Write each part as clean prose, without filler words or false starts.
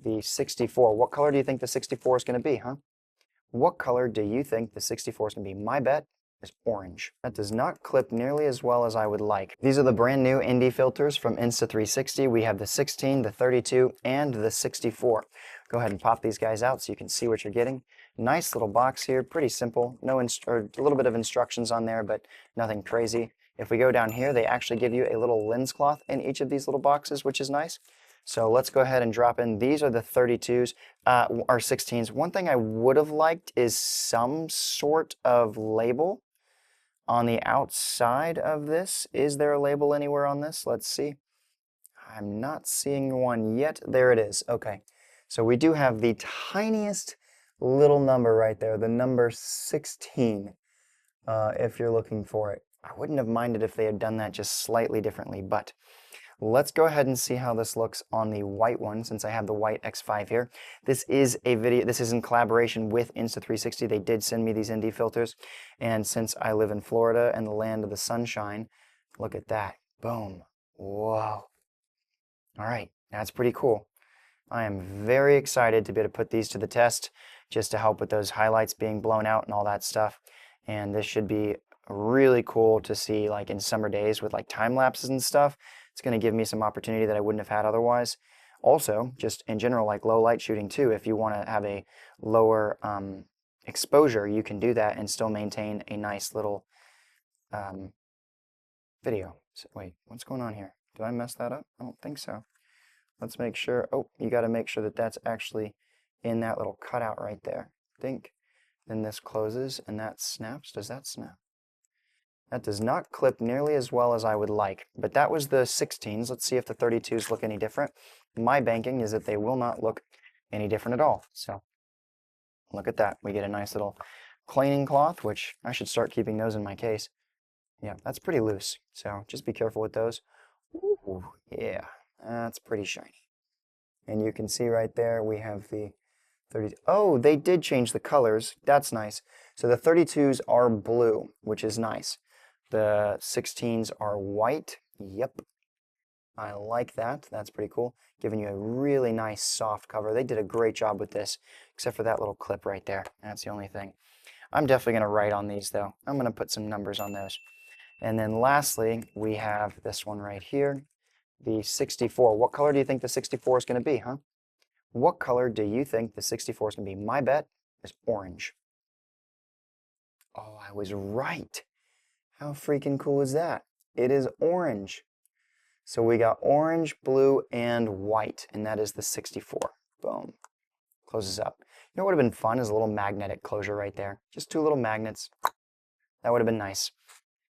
the 64. What color do you think the 64 is going to be, huh? What color do you think the 64 is going to be? My bet is orange. That does not clip nearly as well as I would like. These are the brand new ND filters from Insta360. We have the 16, the 32, and the 64. Go ahead and pop these guys out so you can see what you're getting. Nice little box here, pretty simple. Or a little bit of instructions on there, but nothing crazy. If we go down here, they actually give you a little lens cloth in each of these little boxes, which is nice. So let's go ahead and drop in. These are the 32s, or 16s. One thing I would have liked is some sort of label on the outside of this. Is there a label anywhere on this? Let's see. I'm not seeing one yet. There it is. Okay. So we do have the tiniest little number right there, the number 16, if you're looking for it. I wouldn't have minded if they had done that just slightly differently, but let's go ahead and see how this looks on the white one, since I have the white X5 here. This is a video, this is in collaboration with Insta360. They did send me these ND filters, and since I live in Florida and the land of the sunshine, look at that. Boom. Whoa. All right, that's pretty cool. I am very excited to be able to put these to the test, just to help with those highlights being blown out and all that stuff. And this should be really cool to see, like in summer days with like time lapses and stuff. It's going to give me some opportunity that I wouldn't have had otherwise. Also, just in general, like low light shooting too, if you want to have a lower exposure, you can do that and still maintain a nice little video. So, wait, what's going on here? Did I mess that up? I don't think so. Let's make sure. Oh, you got to make sure that that's actually in that little cutout right there. Think. Then this closes and that snaps. Does that snap? That does not clip nearly as well as I would like, but that was the 16s. Let's see if the 32s look any different. My banking is that they will not look any different at all. So look at that. We get a nice little cleaning cloth, which I should start keeping those in my case. Yeah, that's pretty loose, so just be careful with those. Ooh, yeah, that's pretty shiny. And you can see right there we have the 30. Oh, they did change the colors. That's nice. So the 32s are blue, which is nice. The 16s are white. Yep. I like that. That's pretty cool. Giving you a really nice soft cover. They did a great job with this, except for that little clip right there. That's the only thing. I'm definitely going to write on these, though. I'm going to put some numbers on those. And then lastly, we have this one right here, the 64. What color do you think the 64 is going to be, huh? What color do you think the 64 is going to be? My bet is orange. Oh, I was right. How freaking cool is that? It is orange. So we got orange, blue, and white, and that is the 64. Boom. Closes up. You know what would have been fun is a little magnetic closure right there. Just two little magnets. That would have been nice.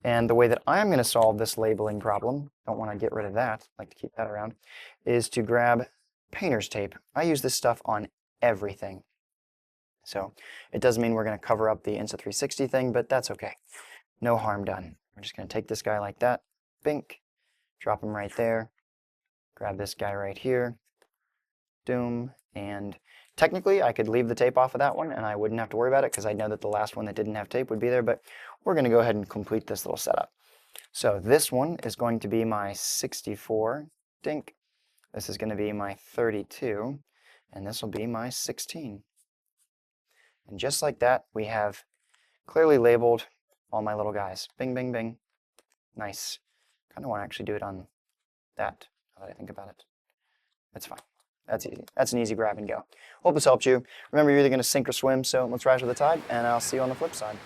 And the way that I'm going to solve this labeling problem, don't want to get rid of that, like to keep that around, is to grab painter's tape. I use this stuff on everything. So it doesn't mean we're going to cover up the Insta360 thing, but that's okay. No harm done. We're just going to take this guy like that, bink, drop him right there, grab this guy right here, doom, and technically I could leave the tape off of that one and I wouldn't have to worry about it because I know that the last one that didn't have tape would be there, but we're going to go ahead and complete this little setup. So this one is going to be my 64, dink. This is going to be my 32, and this will be my 16. And just like that, we have clearly labeled all my little guys. Bing, bing, bing. Nice. Kind of want to actually do it on that, now that I think about it. That's fine. That's easy. That's an easy grab and go. Hope this helped you. Remember, you're either going to sink or swim, so let's rise with the tide, and I'll see you on the flip side.